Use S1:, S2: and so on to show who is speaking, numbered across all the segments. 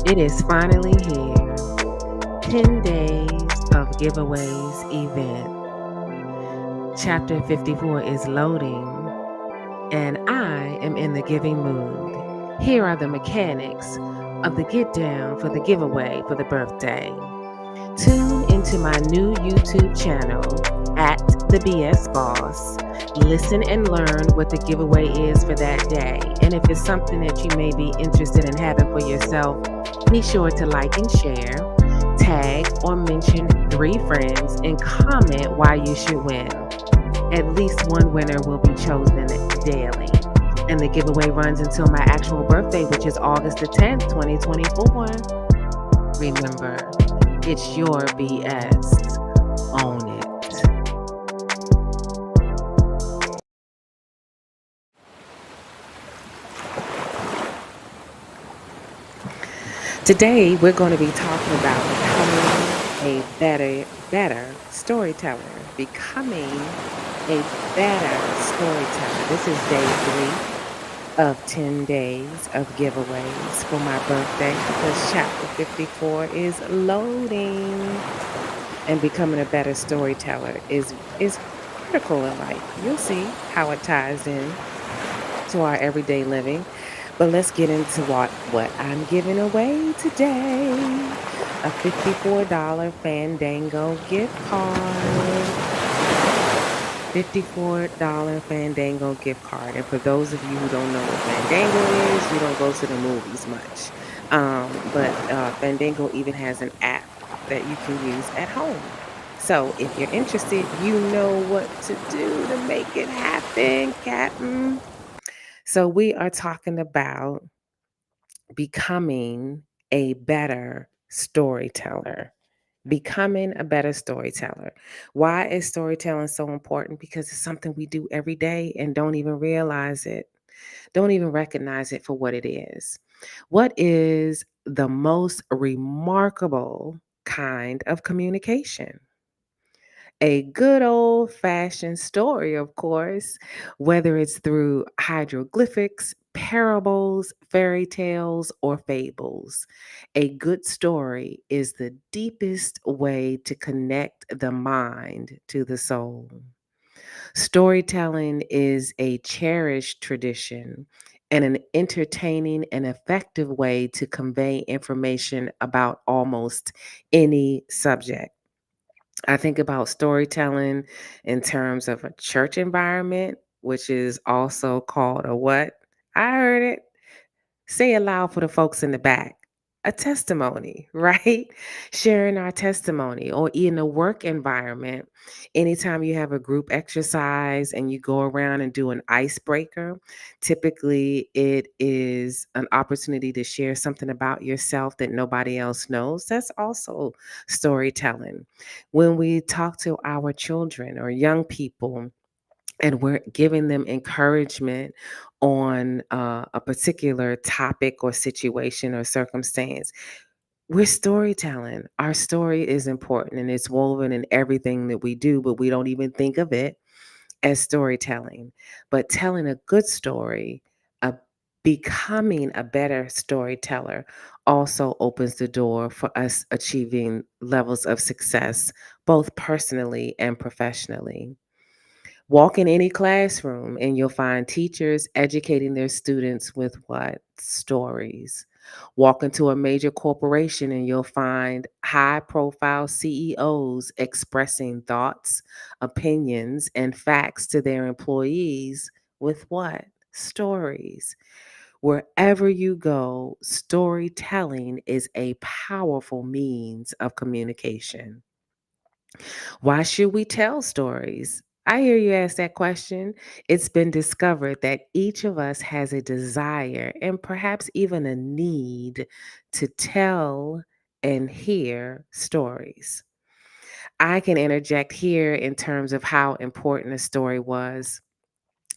S1: It is finally here. 10 days of giveaways event. Chapter 54 is loading, and I am in the giving mood. Here are the mechanics of the get down for the giveaway for the birthday. Tune into my new YouTube channel at the BS Boss. Listen and learn what the giveaway is for that day. And if it's something that you may be interested in having for yourself, be sure to like and share, tag or mention 3 friends, and comment why you should win. At least one winner will be chosen daily. And the giveaway runs until my actual birthday, which is August the 10th, 2024. Remember, it's your BS. Own it. Today, we're going to be talking about becoming a better storyteller. Becoming a better storyteller. This is day 3 of 10 days of giveaways for my birthday because chapter 54 is loading. And becoming a better storyteller is critical in life. You'll see how it ties in to our everyday living. But let's get into what I'm giving away today. A $54 Fandango gift card. $54 Fandango gift card. And for those of you who don't know what Fandango is, you don't go to the movies much. But Fandango even has an app that you can use at home. So if you're interested, you know what to do to make it happen, Captain. So we are talking about becoming a better storyteller. Becoming a better storyteller. Why is storytelling so important? Because it's something we do every day and don't even realize it, don't even recognize it for what it is. What is the most remarkable kind of communication? A good old fashioned story, of course, whether it's through hieroglyphics, parables, fairy tales, or fables. A good story is the deepest way to connect the mind to the soul. Storytelling is a cherished tradition and an entertaining and effective way to convey information about almost any subject. I think about storytelling in terms of a church environment, which is also called a what? I heard it. Say it loud for the folks in the back. A testimony, right? Sharing our testimony, or in a work environment, anytime you have a group exercise and you go around and do an icebreaker, typically it is an opportunity to share something about yourself that nobody else knows. That's also storytelling. When we talk to our children or young people, and we're giving them encouragement on a particular topic or situation or circumstance. We're storytelling. Our story is important and it's woven in everything that we do, but we don't even think of it as storytelling. But telling a good story, a becoming a better storyteller also opens the door for us achieving levels of success, both personally and professionally. Walk in any classroom and you'll find teachers educating their students with what? Stories. Walk into a major corporation and you'll find high profile CEOs expressing thoughts, opinions, and facts to their employees with what? Stories. Wherever you go, storytelling is a powerful means of communication. Why should we tell stories? I hear you ask that question. It's been discovered that each of us has a desire and perhaps even a need to tell and hear stories. I can interject here in terms of how important a story was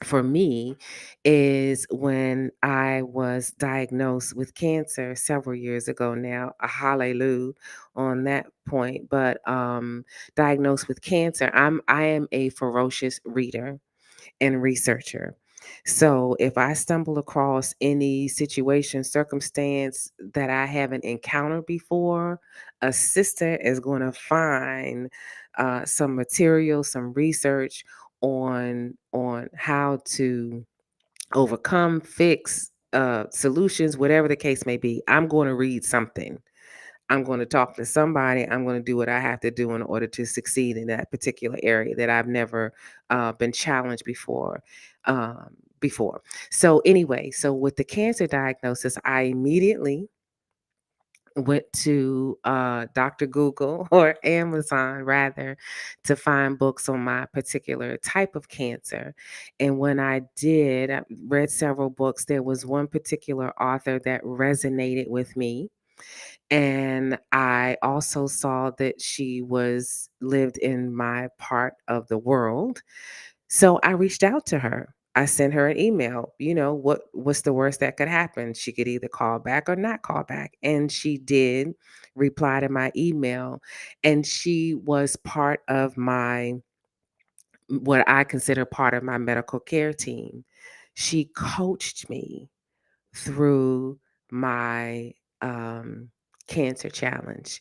S1: for me is when I was diagnosed with cancer several years ago now. A hallelujah on that point. But diagnosed with cancer, I am a ferocious reader and researcher. So if I stumble across any situation, circumstance that I haven't encountered before, a sister is going to find some material, some research on how to overcome, fix, solutions, whatever the case may be. I'm going to read something. I'm going to talk to somebody. I'm going to do what I have to do in order to succeed in that particular area that I've never been challenged before. Before. So anyway, so with the cancer diagnosis, I immediately went to Dr. Google or Amazon rather to find books on my particular type of cancer. And when I did, I read several books. There was one particular author that resonated with me, and I also saw that she was lived in my part of the world. So I reached out to her. I sent her an email. What's the worst that could happen? She could either call back or not call back. And she did reply to my email. And she was part of my, what I consider part of my medical care team. She coached me through my cancer challenge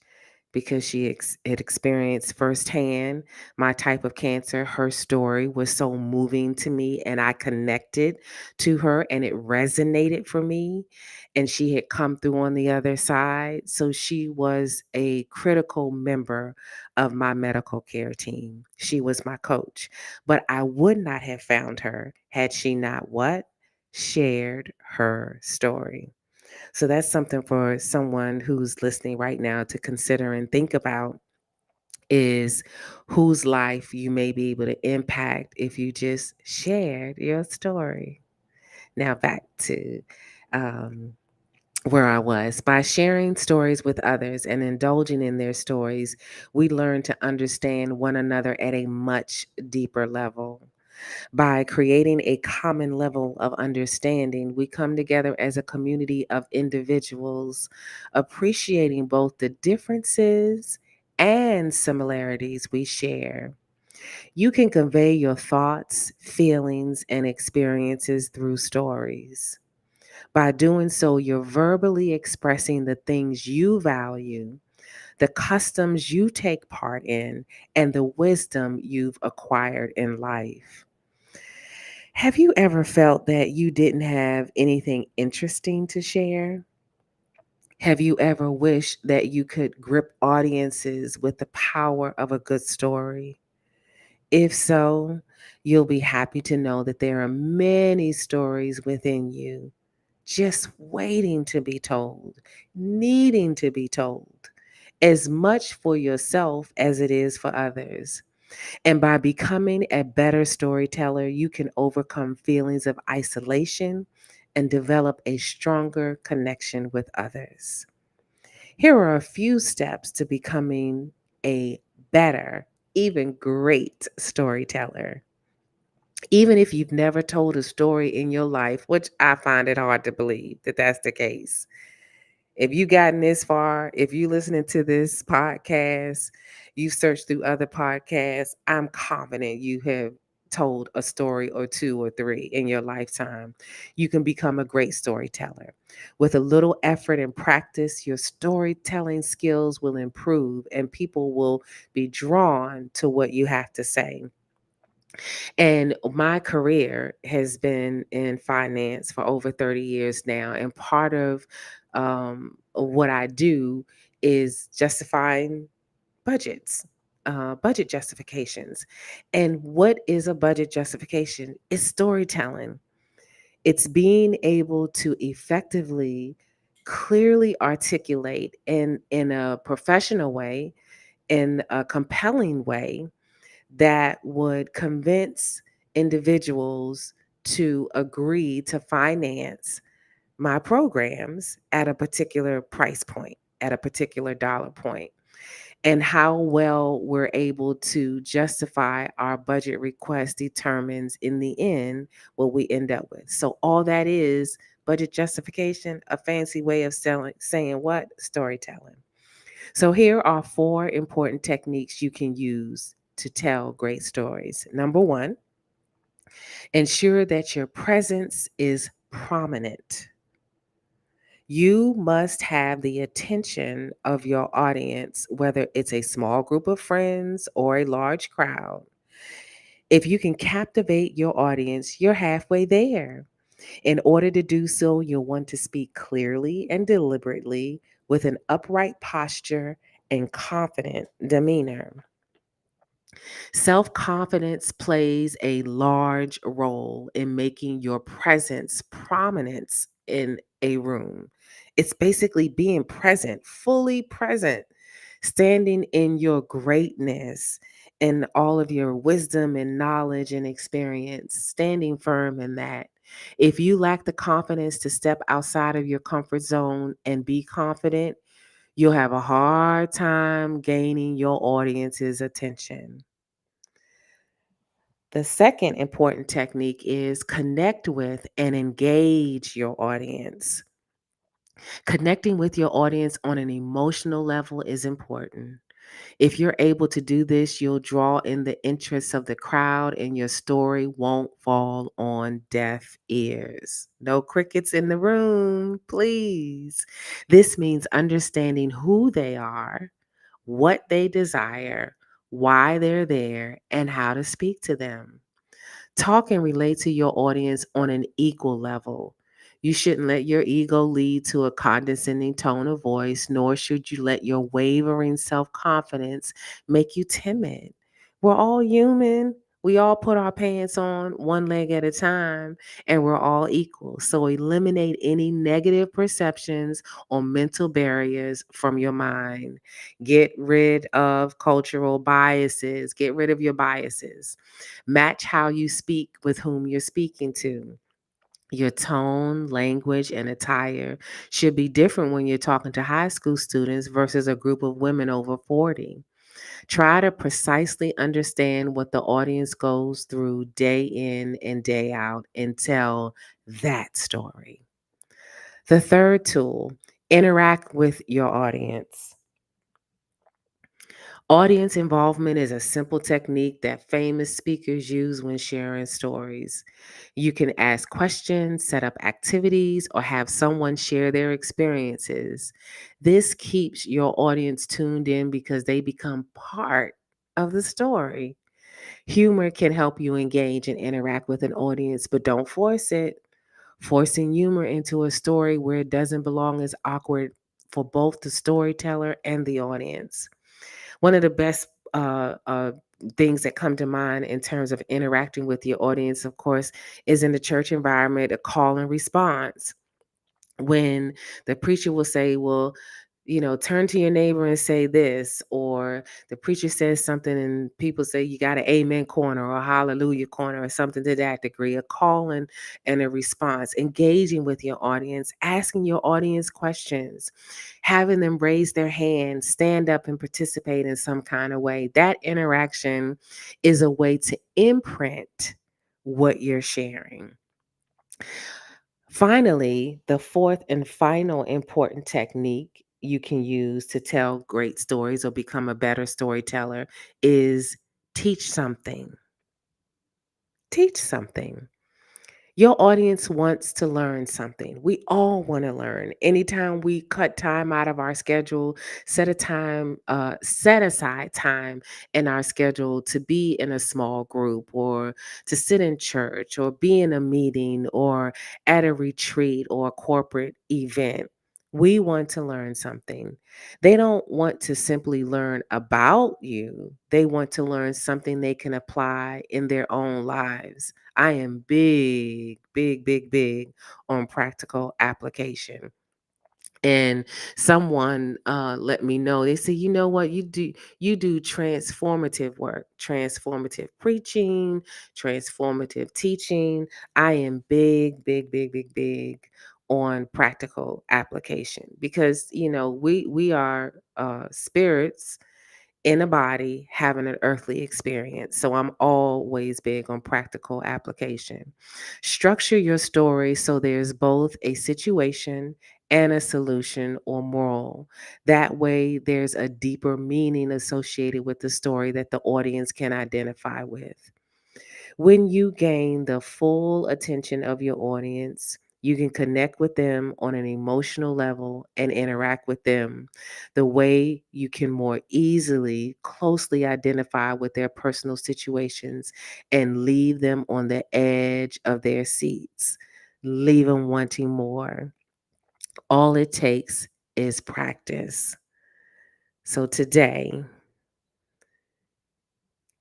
S1: because she had experienced firsthand my type of cancer. Her story was so moving to me, and I connected to her, and it resonated for me. And she had come through on the other side. So she was a critical member of my medical care team. She was my coach. But I would not have found her had she not what? Shared her story. So that's something for someone who's listening right now to consider and think about, is whose life you may be able to impact if you just shared your story. Now back to um, where I was. By sharing stories with others and indulging in their stories, we learn to understand one another at a much deeper level. By creating a common level of understanding, we come together as a community of individuals, appreciating both the differences and similarities we share. You can convey your thoughts, feelings, and experiences through stories. By doing so, you're verbally expressing the things you value, the customs you take part in, and the wisdom you've acquired in life. Have you ever felt that you didn't have anything interesting to share? Have you ever wished that you could grip audiences with the power of a good story? If so, you'll be happy to know that there are many stories within you just waiting to be told, needing to be told, as much for yourself as it is for others. And by becoming a better storyteller, you can overcome feelings of isolation and develop a stronger connection with others. Here are a few steps to becoming a better, even great storyteller. Even if you've never told a story in your life, which I find it hard to believe that that's the case, if you gotten this far, if you listening to this podcast, you search through other podcasts, I'm confident you have told a story or two or three in your lifetime. You can become a great storyteller. With a little effort and practice, your storytelling skills will improve and people will be drawn to what you have to say. And my career has been in finance for over 30 years now. And part of what I do is justifying budgets, budget justifications. And what is a budget justification? It's storytelling, it's being able to effectively, clearly articulate in a professional way, in a compelling way that would convince individuals to agree to finance my programs at a particular price point, at a particular dollar point, and how well we're able to justify our budget request determines in the end what we end up with. So all that is budget justification, a fancy way of saying what? Storytelling. So here are four important techniques you can use to tell great stories. Number one, Ensure that your presence is prominent. You must have the attention of your audience, whether it's a small group of friends or a large crowd. If you can captivate your audience, you're halfway there. In order to do so, you'll want to speak clearly and deliberately with an upright posture and confident demeanor. Self confidence plays a large role in making your presence prominence in a room. It's basically being present, fully present, standing in your greatness and all of your wisdom and knowledge and experience, standing firm in that. If you lack the confidence to step outside of your comfort zone and be confident, you'll have a hard time gaining your audience's attention. The second important technique is connect with and engage your audience. Connecting with your audience on an emotional level is important. If you're able to do this, you'll draw in the interests of the crowd and your story won't fall on deaf ears. No crickets in the room, please. This means understanding who they are, what they desire, why they're there, and how to speak to them. Talk and relate to your audience on an equal level. You shouldn't let your ego lead to a condescending tone of voice, nor should you let your wavering self confidence make you timid. We're all human. We all put our pants on one leg at a time, and we're all equal. So eliminate any negative perceptions or mental barriers from your mind. Get rid of cultural biases. Get rid of your biases. Match how you speak with whom you're speaking to. Your tone, language, and attire should be different when you're talking to high school students versus a group of women over 40. Try to precisely understand what the audience goes through day in and day out and tell that story. The third tool, interact with your audience. Audience involvement is a simple technique that famous speakers use when sharing stories. You can ask questions, set up activities, or have someone share their experiences. This keeps your audience tuned in because they become part of the story. Humor can help you engage and interact with an audience, but don't force it. Forcing humor into a story where it doesn't belong is awkward for both the storyteller and the audience. One of the best things that come to mind in terms of interacting with your audience, of course, is in the church environment, a call and response. When the preacher will say, well, turn to your neighbor and say this, or the preacher says something and people say you got an amen corner or a hallelujah corner or something to that degree, a call and a response, engaging with your audience, asking your audience questions, having them raise their hand, stand up and participate in some kind of way. That interaction is a way to imprint what you're sharing. Finally, the fourth and final important technique you can use to tell great stories or become a better storyteller is teach something. Teach something. Your audience wants to learn something. We all want to learn. Anytime we cut time out of our schedule, set aside time in our schedule to be in a small group or to sit in church or be in a meeting or at a retreat or a corporate event. We want to learn something. They don't want to simply learn about you. They want to learn something they can apply in their own lives. I am big, big, big, big on practical application. And someone let me know. They say, you know what, you do transformative work, transformative preaching, transformative teaching. I am big, big, big, big, big on practical application because we are spirits in a body having an earthly experience. So I'm always big on practical application. Structure your story so there's both a situation and a solution or moral. That way, there's a deeper meaning associated with the story that the audience can identify with. When you gain the full attention of your audience, you can connect with them on an emotional level and interact with them the way you can more easily closely identify with their personal situations and leave them on the edge of their seats, leave them wanting more. All it takes is practice. So today,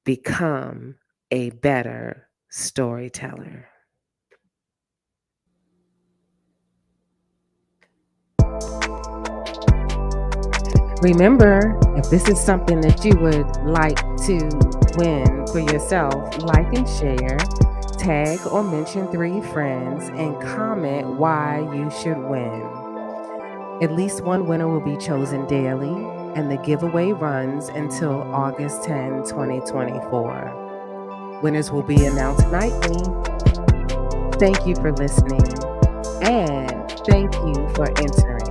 S1: become a better storyteller. Remember, if this is something that you would like to win for yourself, like and share, tag or mention 3 friends, and comment why you should win. At least one winner will be chosen daily, and the giveaway runs until August 10, 2024. Winners will be announced nightly. Thank you for listening, and thank you for entering.